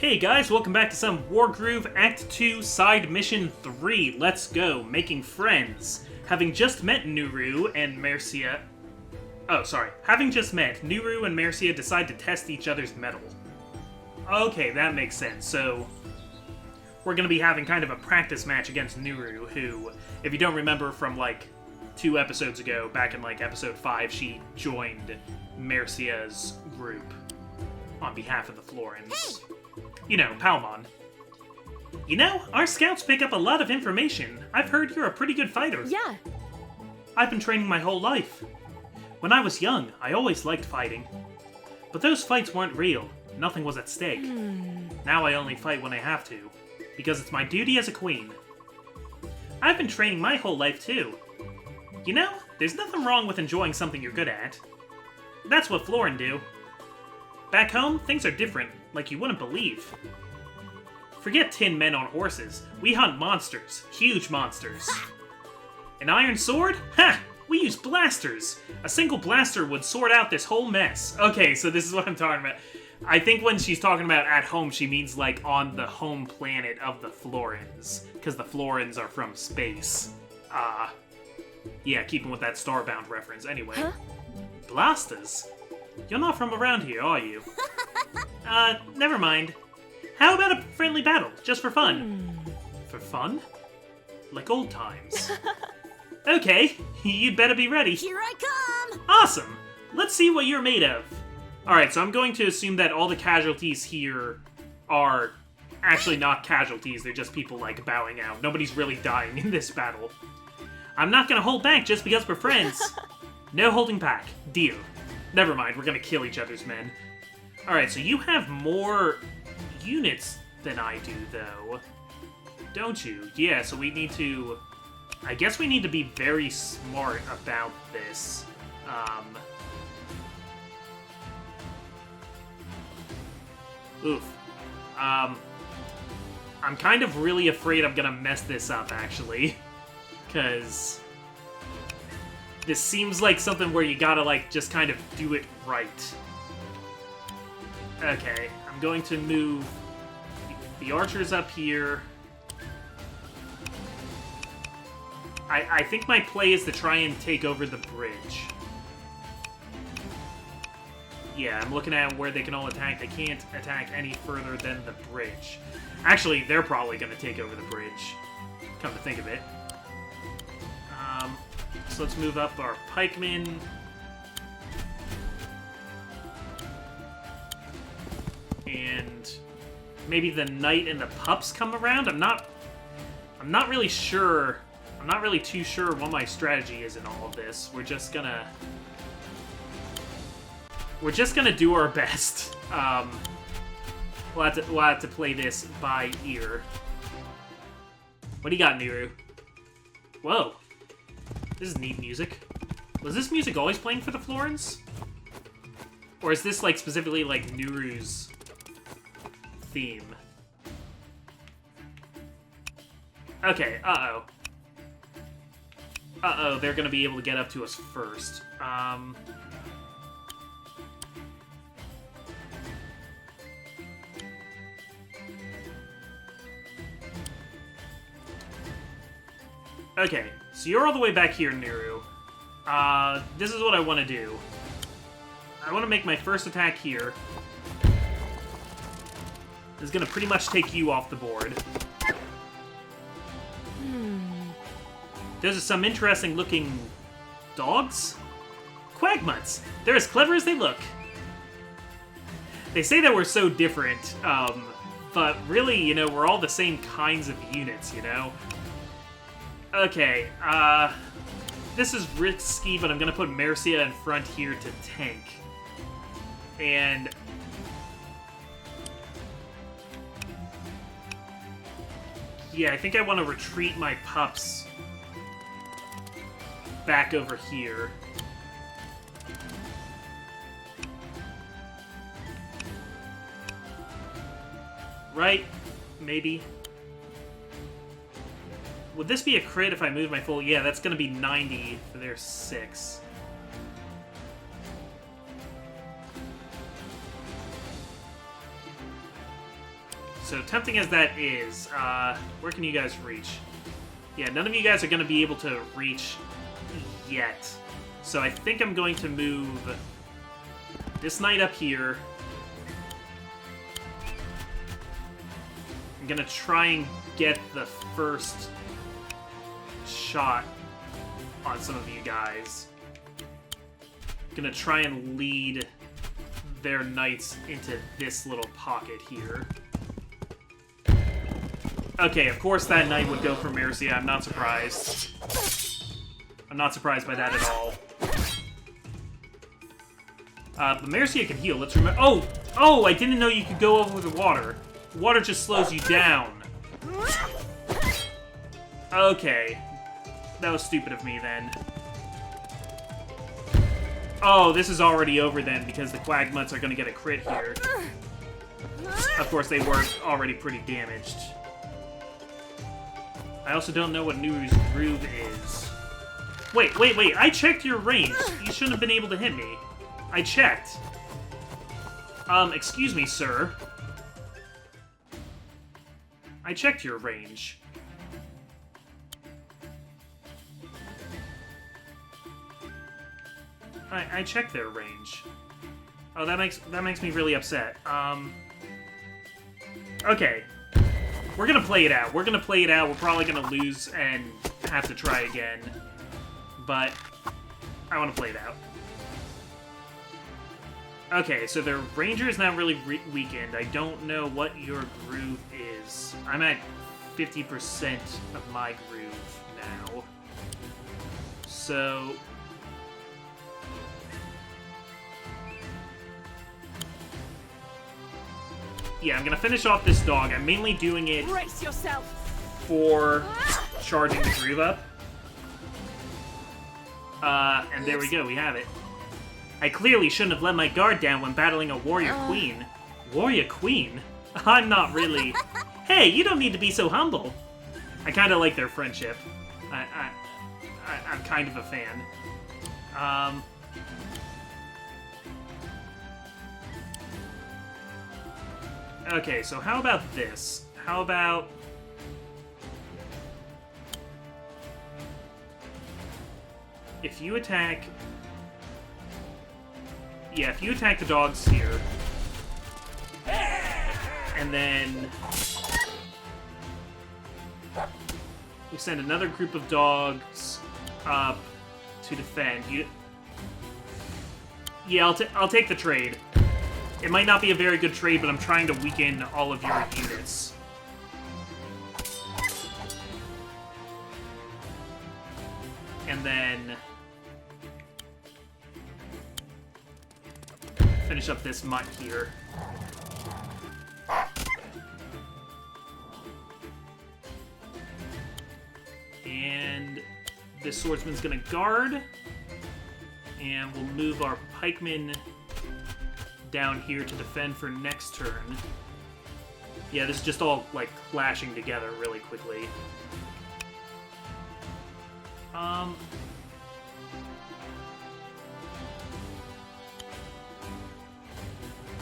Hey guys, welcome back to some Wargroove Act 2 Side Mission 3. Let's go, making friends. Having just met Nuru and Mercia... Having just met, Nuru and Mercia decide to test each other's mettle. Okay, that makes sense. So, we're going to be having kind of a practice match against Nuru, who, if you don't remember from, 2 episodes ago, back in, episode 5, she joined Mercia's group on behalf of the Florins. Hey! You know, Palmon. You know, our scouts pick up a lot of information. I've heard you're a pretty good fighter. Yeah. I've been training my whole life. When I was young, I always liked fighting. But those fights weren't real. Nothing was at stake. Now I only fight when I have to, because it's my duty as a queen. I've been training my whole life too. You know, there's nothing wrong with enjoying something you're good at. That's what Florin do. Back home, things are different, like you wouldn't believe. Forget tin men on horses. We hunt monsters. Huge monsters. An iron sword? Ha! We use blasters. A single blaster would sort out this whole mess. Okay, so this is what I'm talking about. I think when she's talking about at home, she means on the home planet of the Florins. Because the Florins are from space. Yeah, keeping with that Starbound reference. Anyway. Huh? Blasters? You're not from around here, are you? Never mind. How about a friendly battle, just for fun? For fun? Like old times. Okay, you'd better be ready. Here I come! Awesome! Let's see what you're made of. Alright, so I'm going to assume that all the casualties here are actually not casualties, they're just people, bowing out. Nobody's really dying in this battle. I'm not gonna hold back just because we're friends. No holding back. Deal. Never mind, we're gonna kill each other's men. Alright, so you have more units than I do, though. Don't you? Yeah, so we need to... I guess we need to be very smart about this. I'm kind of really afraid I'm gonna mess this up, actually. Because... this seems like something where you gotta, just kind of do it right. Okay, I'm going to move the archers up here. I think my play is to try and take over the bridge. Yeah, I'm looking at where they can all attack. They can't attack any further than the bridge. Actually, they're probably going to take over the bridge, come to think of it. So let's move up our pikemen. And maybe the knight and the pups come around? I'm not really sure. I'm not really too sure what my strategy is in all of this. We're just gonna do our best. We'll have to play this by ear. What do you got, Nuru? Whoa. This is neat music. Was this music always playing for the Florins? Or is this, specifically, Nuru's theme? Okay, uh-oh. Uh-oh, they're gonna be able to get up to us first. Okay, so you're all the way back here, Nuru. This is what I want to do. I want to make my first attack here. This is gonna pretty much take you off the board. Those are some interesting looking dogs? Quagmutts! They're as clever as they look. They say that we're so different, but really, we're all the same kinds of units, Okay, this is risky, but I'm gonna put Mercia in front here to tank. And... yeah, I think I want to retreat my pups back over here. Right? Maybe. Would this be a crit if I move my full... yeah, that's gonna be 90 for their 6. so tempting as that is, where can you guys reach? Yeah, none of you guys are going to be able to reach yet. So I think I'm going to move this knight up here. I'm going to try and get the first shot on some of you guys. I'm going to try and lead their knights into this little pocket here. Okay, of course that knight would go for Mercia. I'm not surprised. I'm not surprised by that at all. But Mercia can heal. Let's remember. Oh! Oh! I didn't know you could go over the water. Water just slows you down. Okay. That was stupid of me then. Oh, this is already over then because the Quagmuts are going to get a crit here. Of course, they were already pretty damaged. I also don't know what Nuru's groove is. Wait, wait, wait. I checked your range. You shouldn't have been able to hit me. I checked. Excuse me, sir. I checked your range. I checked their range. Oh, that makes me really upset. Okay. We're gonna play it out. We're gonna play it out. We're probably gonna lose and have to try again. But I want to play it out. Okay, so their ranger is now really weakened. I don't know what your groove is. I'm at 50% of my groove now. So... yeah, I'm gonna finish off this dog. I'm mainly doing it Brace yourself. for charging the groove up. And there we go, we have it. I clearly shouldn't have let my guard down when battling a warrior queen. Warrior queen? I'm not really... Hey, you don't need to be so humble. I kind of like their friendship. I'm kind of a fan. Okay, so how about this? How about... if you attack... yeah, if you attack the dogs here... and then... we send another group of dogs up to defend. Yeah, I'll take the trade. It might not be a very good trade, but I'm trying to weaken all of your units. And then... finish up this mutt here. And this swordsman's gonna guard. And we'll move our pikemen down here to defend for next turn. Yeah, this is just all, like, clashing together really quickly.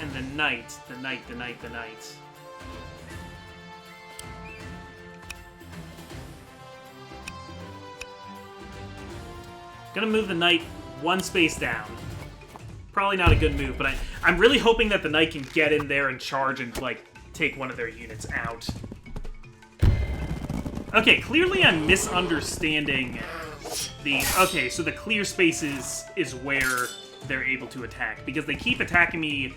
And the knight. Gonna move the knight one space down. Probably not a good move, but I'm really hoping that the knight can get in there and charge and, like, take one of their units out. Okay, clearly I'm misunderstanding the... okay, so the clear spaces is where they're able to attack, because they keep attacking me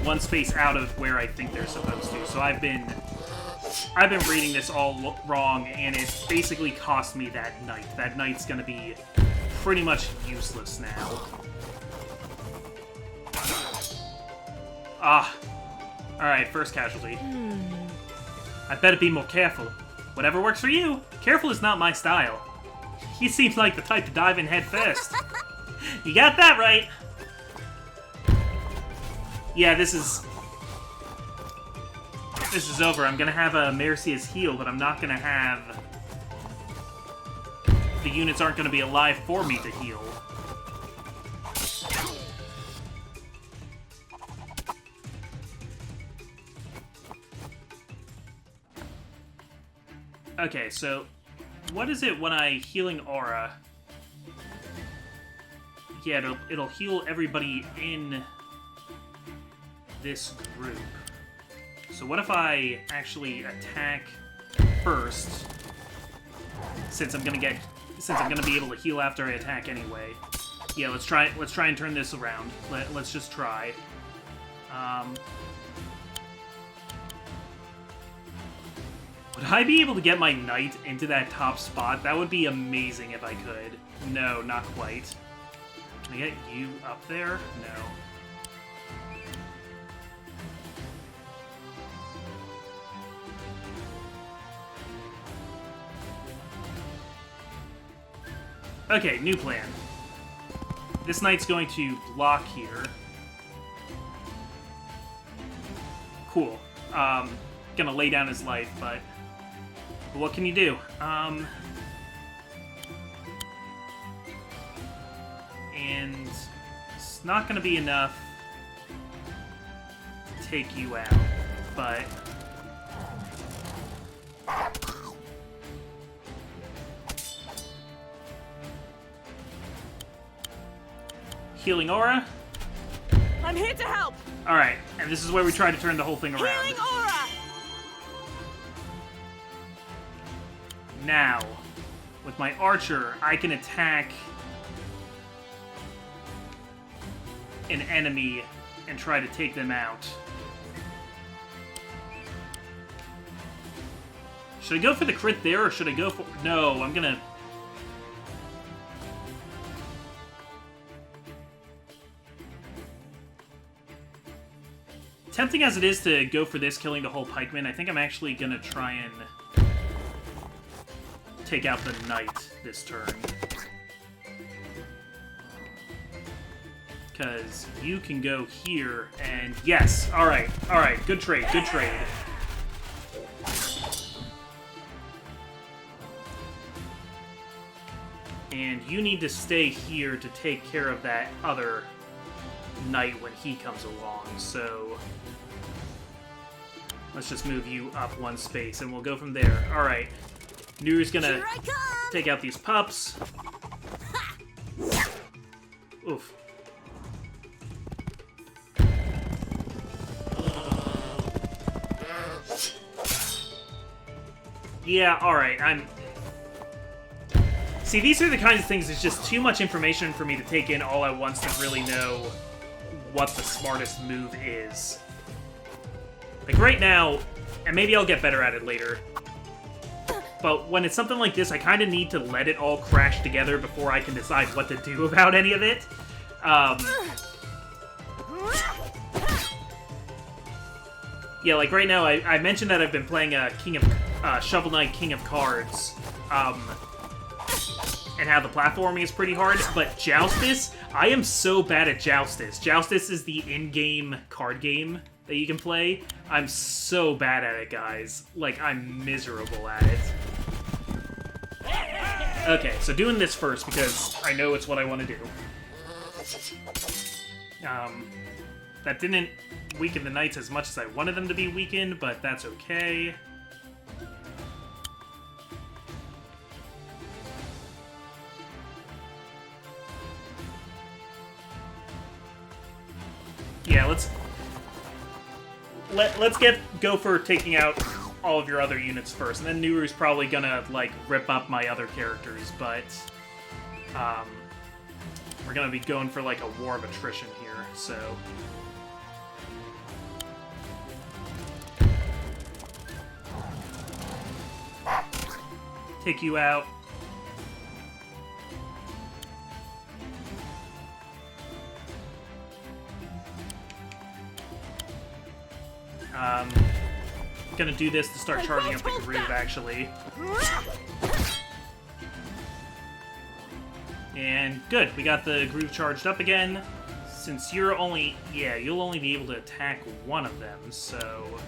one space out of where I think they're supposed to. So I've been reading this all wrong, and it basically cost me that knight. That knight's gonna be pretty much useless now. Ah. Alright, first casualty. I better be more careful. Whatever works for you. Careful is not my style. He seems like the type to dive in head first. You got that right. Yeah, this is over. I'm gonna have a Mercia's heal, but I'm not gonna have... the units aren't gonna be alive for me to heal. Okay, so what is it when I healing aura? Yeah, it'll heal everybody in this group. So what if I actually attack first? Since I'm gonna be able to heal after I attack anyway. Yeah, let's try and turn this around. Let's just try. Would I be able to get my knight into that top spot? That would be amazing if I could. No, not quite. Can I get you up there? No. Okay, new plan. This knight's going to block here. Cool. Gonna lay down his life, but what can you do? And it's not gonna be enough to take you out, but healing aura. I'm here to help. All right, and this is where we try to turn the whole thing around. Healing aura. Now, with my archer, I can attack an enemy and try to take them out. Should I go for the crit there, or should I go for... No, I'm gonna... Tempting as it is to go for this, killing the whole pikeman, I think I'm actually gonna try and take out the knight this turn. Because you can go here, and yes, alright, good trade, good trade. And you need to stay here to take care of that other knight when he comes along, so let's just move you up one space, and we'll go from there. Alright. Nuru's gonna take out these pups. Oof. Yeah, alright, See, these are the kinds of things, it's just too much information for me to take in all at once to really know what the smartest move is. Like, right now, and maybe I'll get better at it later, but when it's something like this, I kind of need to let it all crash together before I can decide what to do about any of it. Yeah, like right now, I mentioned that I've been playing Shovel Knight King of Cards, and how the platforming is pretty hard, but Joustus, I am so bad at Joustus. Joustus is the in-game card game that you can play. I'm so bad at it, guys. Like, I'm miserable at it. Okay, so doing this first, because I know it's what I want to do. That didn't weaken the knights as much as I wanted them to be weakened, but that's okay. Yeah, let's go for taking out all of your other units first, and then Nuru's probably gonna, like, rip up my other characters, but we're gonna be going for, like, a war of attrition here, so... Take you out. Gonna do this to start charging up the groove, actually. And good, we got the groove charged up again. Since you're only... Yeah, you'll only be able to attack one of them, so...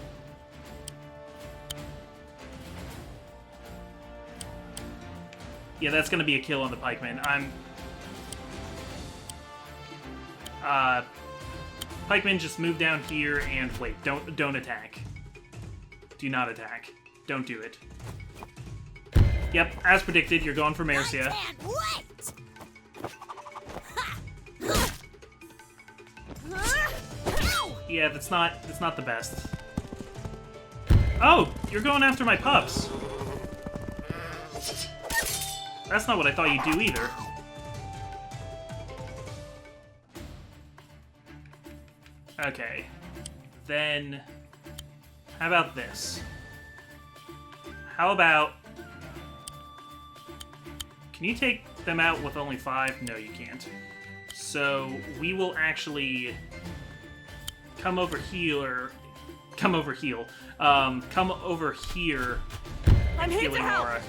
Yeah, that's gonna be a kill on the pikeman. Pikeman, just move down here and wait. Don't attack. Do not attack. Don't do it. Yep, as predicted, you're going for Marcia. I can't wait! Yeah, that's not the best. Oh, you're going after my pups. That's not what I thought you'd do either. Okay. Then, how about this? How about... Can you take them out with only 5? No, you can't. So, we will actually come over here. Come over here. I'm here to Healing help. aura.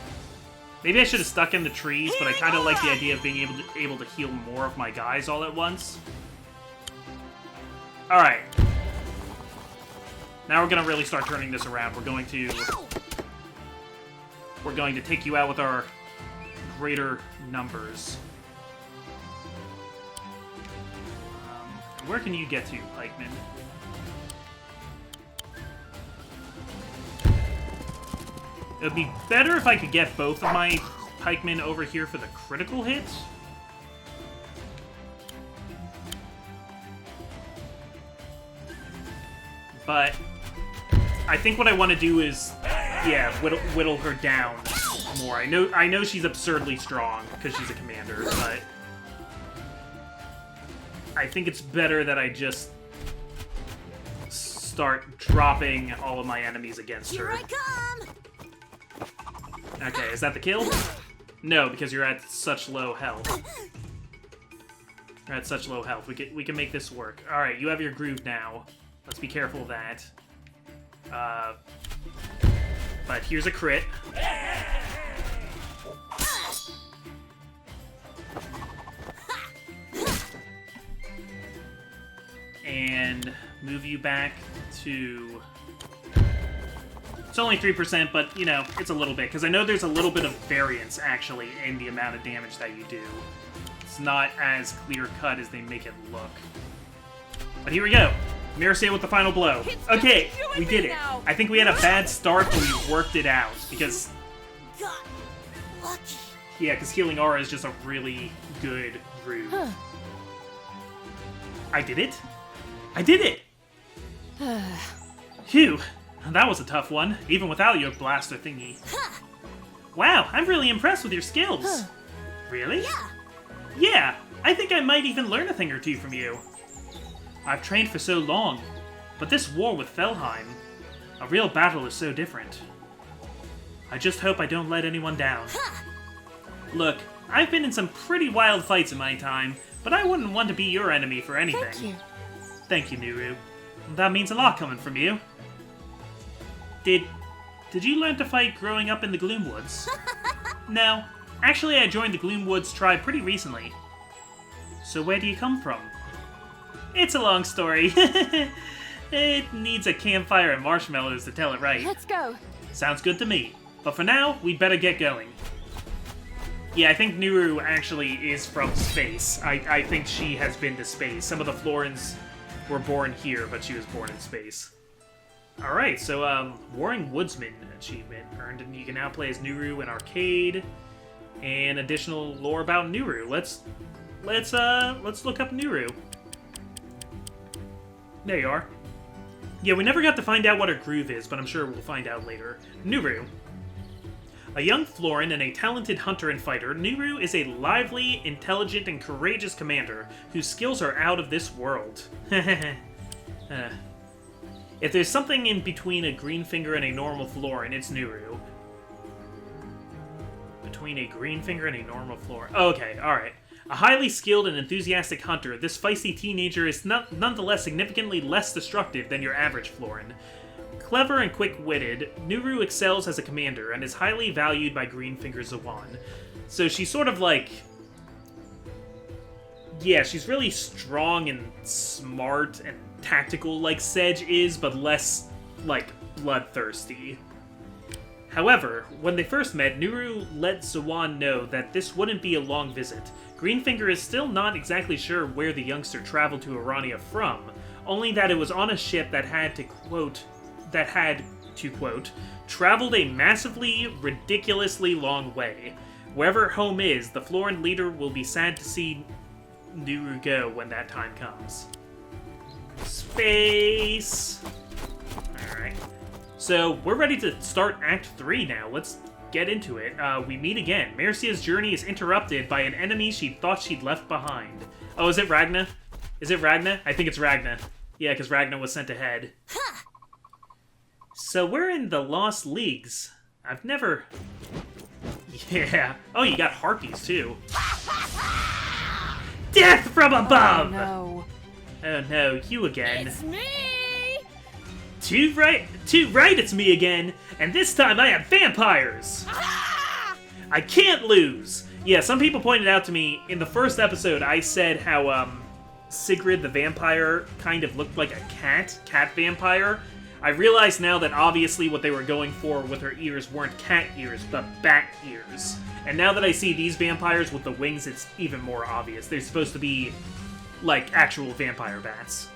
Maybe I should have stuck in the trees, but I kind of like the idea of being able to heal more of my guys all at once. All right. Now we're gonna really start turning this around. We're going to take you out with our greater numbers. Where can you get to, pikeman? It would be better if I could get both of my pikemen over here for the critical hits. But I think what I want to do is, yeah, whittle her down more. I know she's absurdly strong because she's a commander, but I think it's better that I just start dropping all of my enemies against her. Here I come! Okay, is that the kill? No, because you're at such low health. You're at such low health. We can make this work. All right, you have your groove now. Let's be careful of that. But here's a crit. And move you back to... It's only 3%, but, you know, it's a little bit. Because I know there's a little bit of variance, actually, in the amount of damage that you do. It's not as clear-cut as they make it look. But here we go. Marcia with the final blow. Okay, we did it. Now. I think we had a bad start, but we worked it out. Because, Got lucky. yeah, because Healing Aura is just a really good groove. I did it. I did it! Phew. That was a tough one, even without your blaster thingy. Wow, I'm really impressed with your skills. Really? Yeah. Yeah, I think I might even learn a thing or two from you. I've trained for so long, but this war with Felheim, a real battle is so different. I just hope I don't let anyone down. Look, I've been in some pretty wild fights in my time, but I wouldn't want to be your enemy for anything. Thank you. Thank you, Nuru. That means a lot coming from you. Did you learn to fight growing up in the Gloomwoods? No. Actually, I joined the Gloomwoods tribe pretty recently. So where do you come from? It's a long story. It needs a campfire and marshmallows to tell it right. Let's go. Sounds good to me. But for now, we'd better get going. Yeah, I think Nuru actually is from space. I think she has been to space. Some of the Florins were born here, but she was born in space. Alright, so, Warring Woodsman achievement earned, and you can now play as Nuru in Arcade, and additional lore about Nuru. Let's look up Nuru. There you are. Yeah, we never got to find out what her groove is, but I'm sure we'll find out later. Nuru. A young Florin and a talented hunter and fighter, Nuru is a lively, intelligent, and courageous commander whose skills are out of this world. If there's something in between a Greenfinger and a normal Florin, it's Nuru. Between a Greenfinger and a normal Florin. Okay, alright. A highly skilled and enthusiastic hunter, this feisty teenager is nonetheless significantly less destructive than your average Florin. Clever and quick-witted, Nuru excels as a commander and is highly valued by Greenfinger Zawan. So she's sort of like... Yeah, she's really strong and smart and tactical like Sedge is, but less, like, bloodthirsty. However, when they first met, Nuru let Zawan know that this wouldn't be a long visit. Greenfinger is still not exactly sure where the youngster traveled to Arania from, only that it was on a ship that had to quote, traveled a massively, ridiculously long way. Wherever home is, the Florin leader will be sad to see Nuru go when that time comes. Space! Alright. So, we're ready to start Act 3 now. Let's get into it. We meet again. Mercia's journey is interrupted by an enemy she thought she'd left behind. Oh, is it Ragna? Is it Ragna? I think it's Ragna. Yeah, because Ragna was sent ahead. So we're in the Lost Leagues. I've never... Yeah. Oh, you got harpies, too. Death from above! Oh, no. Oh, no, you again. It's me! Too right, it's me again. And this time I have vampires! I can't lose! Yeah, some people pointed out to me, in the first episode, I said how, Sigrid the vampire kind of looked like a cat vampire. I realize now that obviously what they were going for with her ears weren't cat ears, but bat ears. And now that I see these vampires with the wings, it's even more obvious. They're supposed to be, like, actual vampire bats.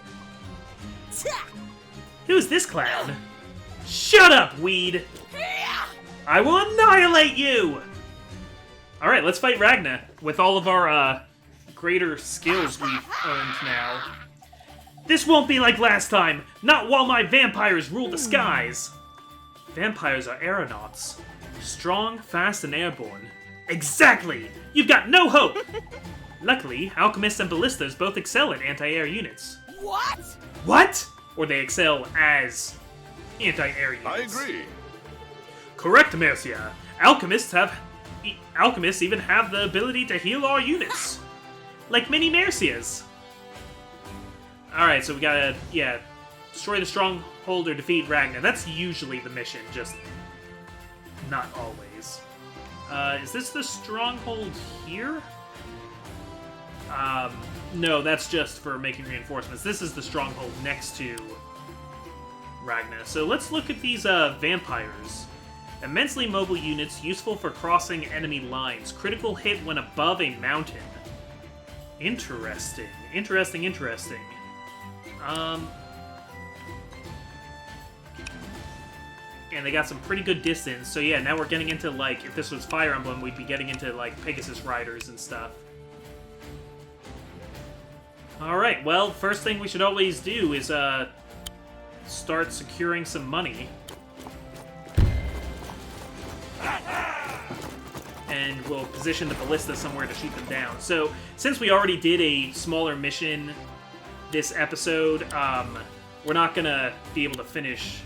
Who's this clown? Shut up, weed! I will annihilate you! Alright, let's fight Ragna with all of our, greater skills we've earned now. This won't be like last time! Not while my vampires rule the skies! Vampires are aeronauts. Strong, fast, and airborne. Exactly! You've got no hope! Luckily, Alchemists and Ballistas both excel at anti-air units. What? What? Or they excel as anti-air units. I agree. Correct, Mercia. Alchemists even have the ability to heal our units. Like mini Mercias. Alright, so we gotta, destroy the stronghold or defeat Ragna. That's usually the mission, just not always. Is this the stronghold here? No, that's just for making reinforcements. This is the stronghold next to Ragna. So let's look at these vampires. Immensely mobile units, useful for crossing enemy lines. Critical hit when above a mountain. Interesting. Interesting. And they got some pretty good distance. So yeah, now we're getting into, like, if this was Fire Emblem, we'd be getting into, like, Pegasus Riders and stuff. Alright, well, first thing we should always do is, start securing some money. And we'll position the ballista somewhere to shoot them down. So, since we already did a smaller mission this episode, we're not gonna be able to finish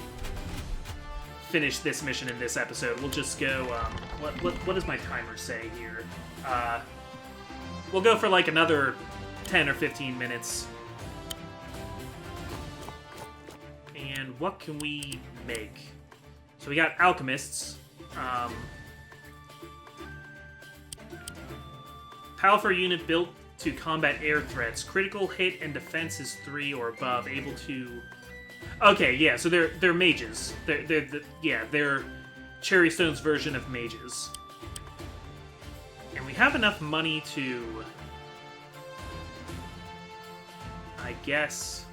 this mission in this episode. We'll just go, what does my timer say here? We'll go for, like, another 10 or 15 minutes. And what can we make? So we got Alchemists. Powerful unit built to combat air threats. Critical hit and defense is 3 or above. Able to... Okay, yeah, so they're mages. They're Cherry Stone's version of mages. And we have enough money to... I guess...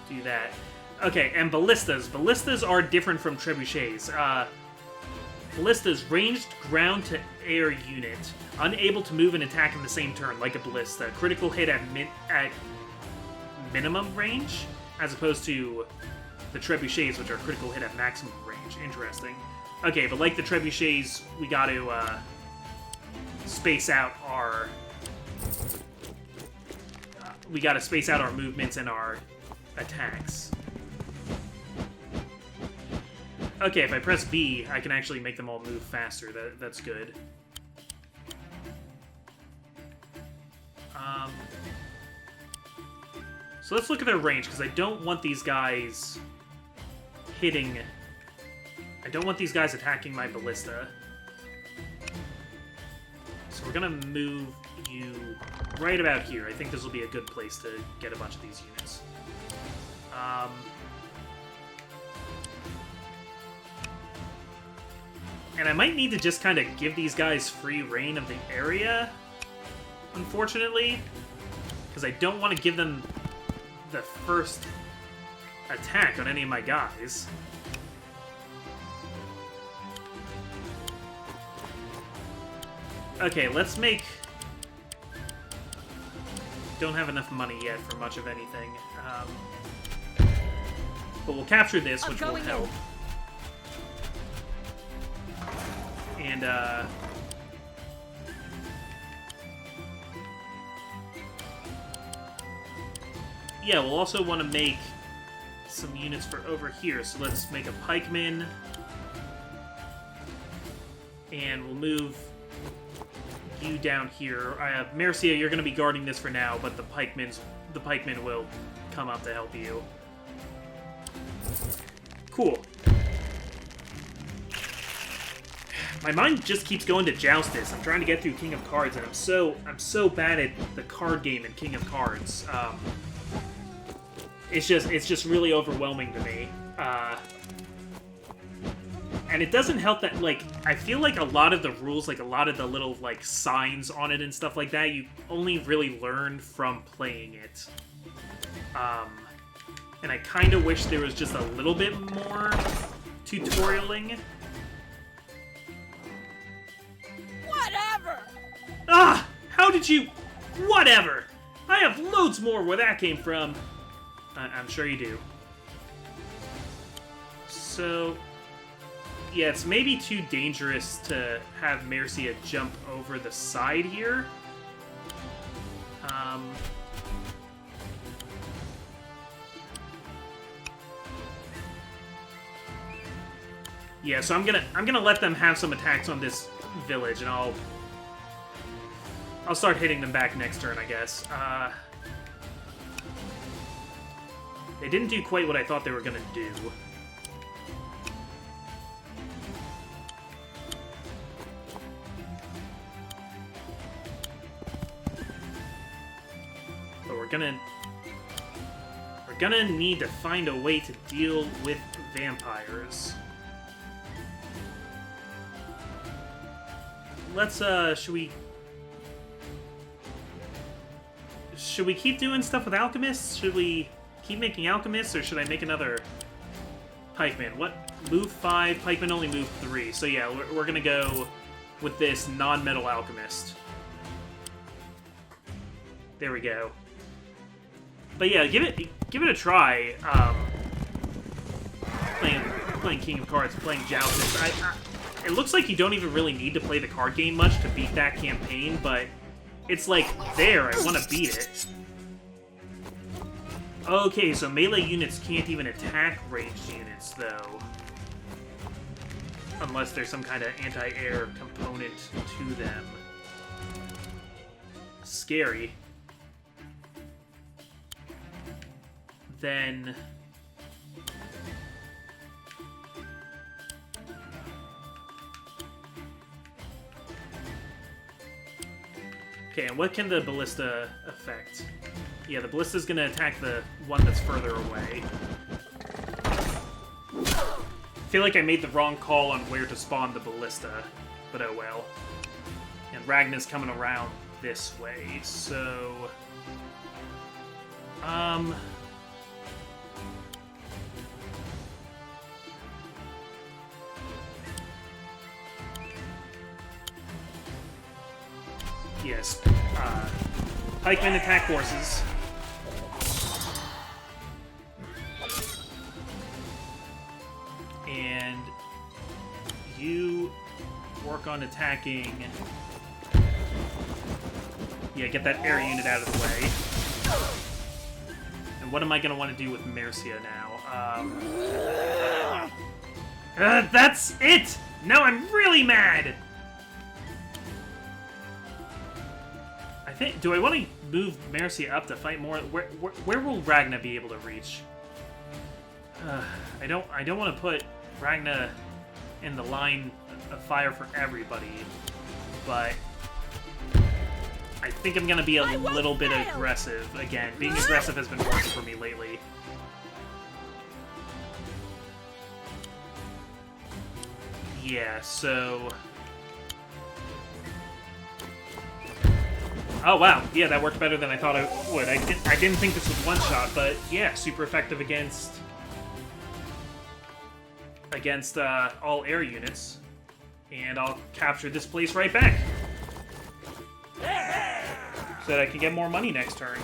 do that. Okay, and ballistas. Ballistas are different from trebuchets. Ballistas, ranged ground-to-air unit. Unable to move and attack in the same turn, like a ballista. Critical hit at minimum range, as opposed to the trebuchets, which are critical hit at maximum range. Interesting. Okay, but like the trebuchets, we gotta, space out our... we gotta space out our movements and our attacks. Okay, if I press B, I can actually make them all move faster. That's good. So let's look at their range, because I don't want these guys hitting... I don't want these guys attacking my ballista. So we're gonna move you right about here. I think this will be a good place to get a bunch of these units. And I might need to just kind of give these guys free reign of the area, unfortunately. Because I don't want to give them the first attack on any of my guys. Okay, let's make... Don't have enough money yet for much of anything. But we'll capture this, which will help. And, yeah, we'll also want to make some units for over here. So let's make a pikeman. And we'll move you down here. Marcia, you're going to be guarding this for now, but the pikemen will come up to help you. Cool. My mind just keeps going to Joustus. I'm trying to get through King of Cards, and I'm so bad at the card game in King of Cards. It's just really overwhelming to me. And it doesn't help that, like, I feel like a lot of the rules, like a lot of the little, like, signs on it and stuff like that, you only really learn from playing it. And I kind of wish there was just a little bit more tutorialing. Whatever! Ah! How did you... Whatever! I have loads more where that came from. I'm sure you do. So... Yeah, it's maybe too dangerous to have Marcia jump over the side here. Yeah, so I'm gonna let them have some attacks on this village, and I'll start hitting them back next turn, I guess. They didn't do quite what I thought they were gonna do. But we're gonna need to find a way to deal with vampires. Let's, should we keep doing stuff with Alchemists? Should we keep making Alchemists, or should I make another Pikeman? What? Move 5, Pikeman only move 3. So yeah, we're gonna go with this non-metal Alchemist. There we go. But yeah, give it a try. Playing King of Cards, playing Joustus. It looks like you don't even really need to play the card game much to beat that campaign, but it's like, there, I want to beat it. Okay, so melee units can't even attack ranged units, though. Unless there's some kind of anti-air component to them. Scary. Then... Okay, and what can the ballista affect? Yeah, the ballista's gonna attack the one that's further away. I feel like I made the wrong call on where to spawn the ballista, but oh well. And Ragna's coming around this way, so... Yes. Pikemen attack horses. And you work on attacking... Yeah, get that air unit out of the way. And what am I going to want to do with Marcia now? That's it! Now I'm really mad! Do I want to move Marcia up to fight more? Where will Ragna be able to reach? I don't want to put Ragna in the line of fire for everybody, but I think I'm gonna be a little bit aggressive again. Being aggressive has been working for me lately. Yeah, so. Oh, wow. Yeah, that worked better than I thought it would. I didn't think this was one-shot, but yeah, super effective against against all air units, and I'll capture this place right back. So that I can get more money next turn.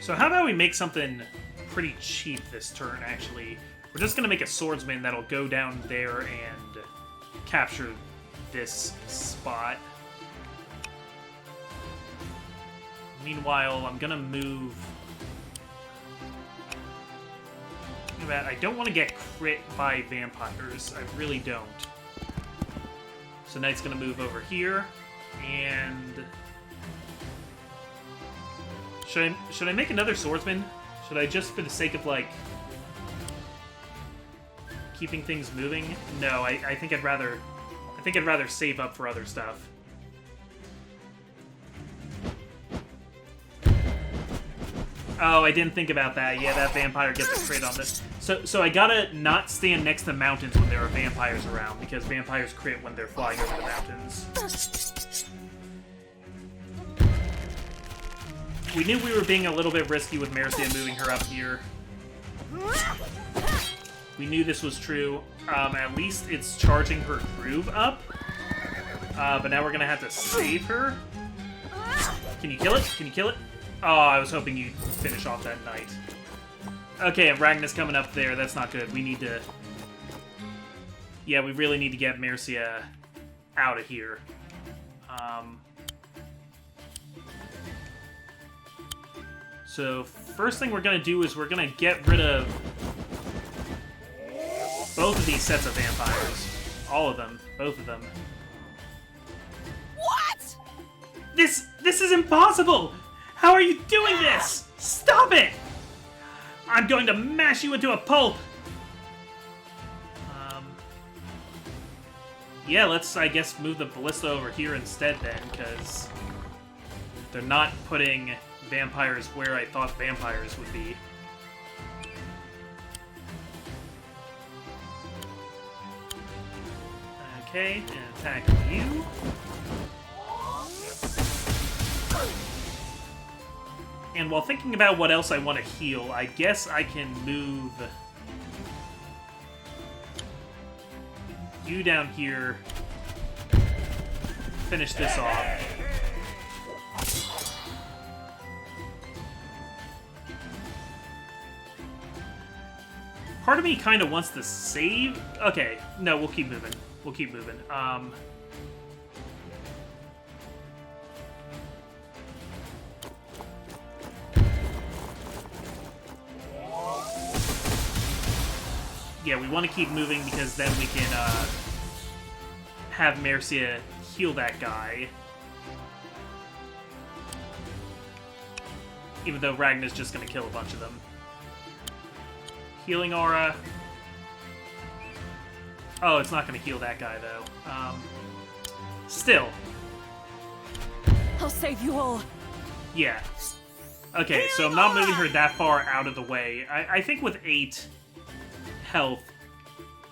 So how about we make something pretty cheap this turn, actually. We're just going to make a swordsman that'll go down there and capture this spot. Meanwhile, I'm going to move... I don't want to get crit by vampires. I really don't. So Knight's gonna move over here, and should I make another swordsman? Should I just, for the sake of like keeping things moving? No, I think I'd rather save up for other stuff. Oh, I didn't think about that. Yeah, that vampire gets a crit on this. So I gotta not stand next to mountains when there are vampires around, because vampires crit when they're flying over the mountains. We knew we were being a little bit risky with Marcia moving her up here. We knew this was true. At least it's charging her groove up. But now we're gonna have to save her. Can you kill it? Can you kill it? Oh, I was hoping you'd finish off that knight. Okay, Ragnar's coming up there. That's not good. We need to... Yeah, we really need to get Marcia out of here. So, first thing we're going to do is we're going to get rid of both of these sets of vampires. All of them. Both of them. What? This is impossible! How are you doing this? Stop it! I'm going to mash you into a pulp! Yeah, let's, I guess, move the ballista over here instead then, because they're not putting vampires where I thought vampires would be. Okay, and attack you. And while thinking about what else I want to heal, I guess I can move you down here, finish this off. Part of me kind of wants to save. Okay, no, we'll keep moving. We'll keep moving. Yeah, we want to keep moving because then we can have Marcia heal that guy. Even though Ragnar's just going to kill a bunch of them. Healing aura. Oh, it's not going to heal that guy, though. Still. I'll save you all. Yeah. Okay, so I'm not moving her that far out of the way. I think with 8... health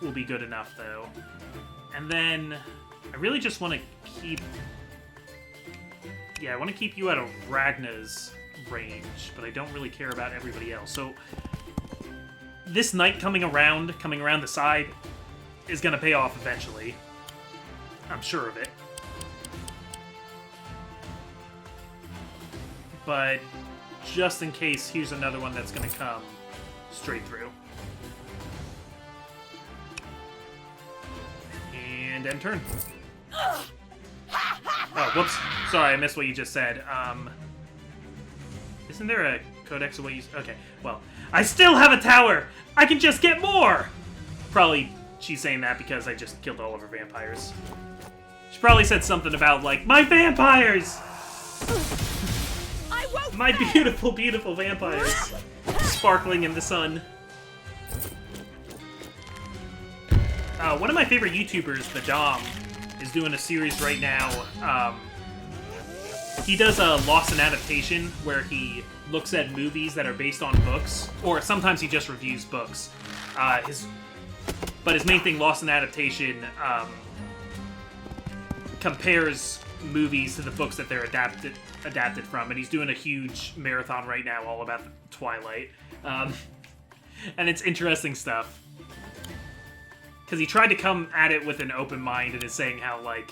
will be good enough, though. And then I really just want to keep... Yeah, I want to keep you out of Ragnar's range, but I don't really care about everybody else. So this knight coming around the side, is going to pay off eventually. I'm sure of it. But just in case, here's another one that's going to come straight through. And end turn. Oh, whoops. Sorry, I missed what you just said. Isn't there a codex of what you... Okay, well. I still have a tower! I can just get more! Probably she's saying that because I just killed all of her vampires. She probably said something about, like, my vampires! My beautiful, beautiful vampires. Sparkling in the sun. One of my favorite YouTubers, Madame, is doing a series right now. He does a Lost in Adaptation, where he looks at movies that are based on books, or sometimes he just reviews books. But his main thing, Lost in Adaptation, compares movies to the books that they're adapted from, and he's doing a huge marathon right now all about the Twilight. And it's interesting stuff. Because he tried to come at it with an open mind and is saying how, like...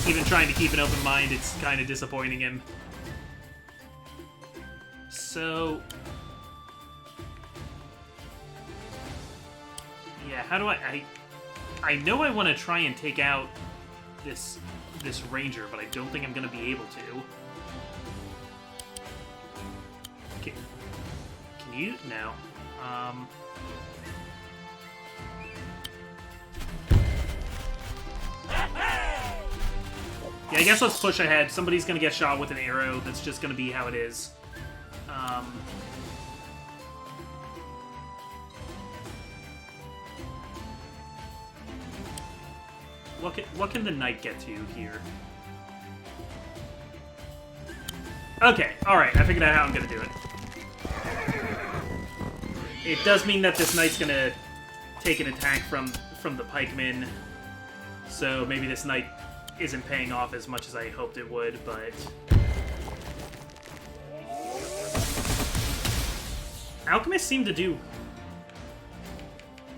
even trying to keep an open mind, it's kind of disappointing him. So... yeah, how do I know I want to try and take out this ranger, but I don't think I'm going to be able to. Okay. Can you? No. Yeah, I guess let's push ahead. Somebody's going to get shot with an arrow. That's just going to be how it is. What can the knight get to here? Okay, alright, I figured out how I'm gonna do it. It does mean that this knight's gonna take an attack from the pikeman, so maybe this knight isn't paying off as much as I hoped it would, but... Alchemists seem to do...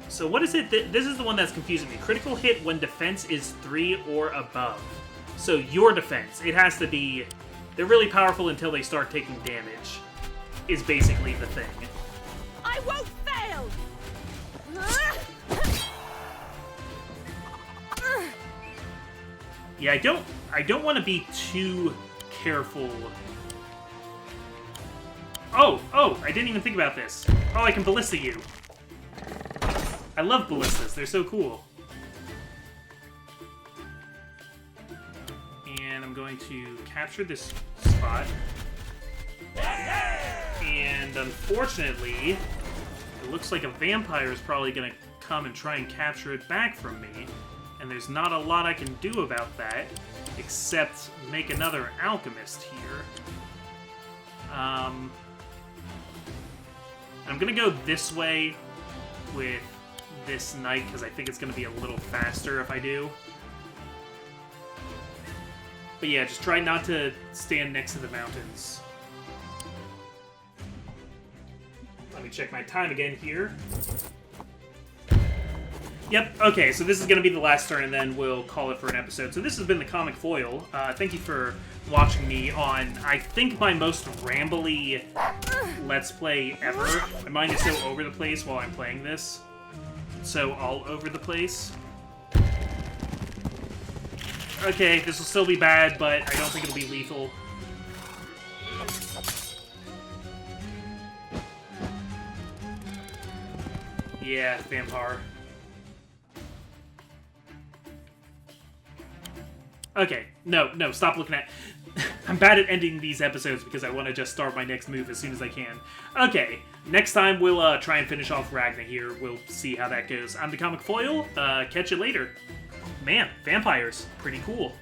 So what is it? This is the one that's confusing me. Critical hit when defense is 3 or above. So your defense, it has to be... They're really powerful until they start taking damage, is basically the thing. I won't fail! Yeah, I don't want to be too careful. Oh, I didn't even think about this. Oh, I can ballista you. I love ballistas, they're so cool. And I'm going to capture this spot. And unfortunately, it looks like a vampire is probably going to come and try and capture it back from me. And there's not a lot I can do about that, except make another alchemist here. I'm going to go this way with this knight, because I think it's going to be a little faster if I do. But yeah, just try not to stand next to the mountains. Let me check my time again here. Yep, okay, so this is going to be the last turn, and then we'll call it for an episode. So this has been the Comic Foil. Thank you for watching me on, I think, my most rambly Let's Play ever. My mind is so over the place while I'm playing this. So all over the place. Okay, this will still be bad, but I don't think it'll be lethal. Yeah, vampire. Okay, no, stop looking at... I'm bad at ending these episodes because I want to just start my next move as soon as I can. Okay, next time we'll try and finish off Ragna here. We'll see how that goes. I'm the Comic Foil. Catch you later. Man, vampires. Pretty cool.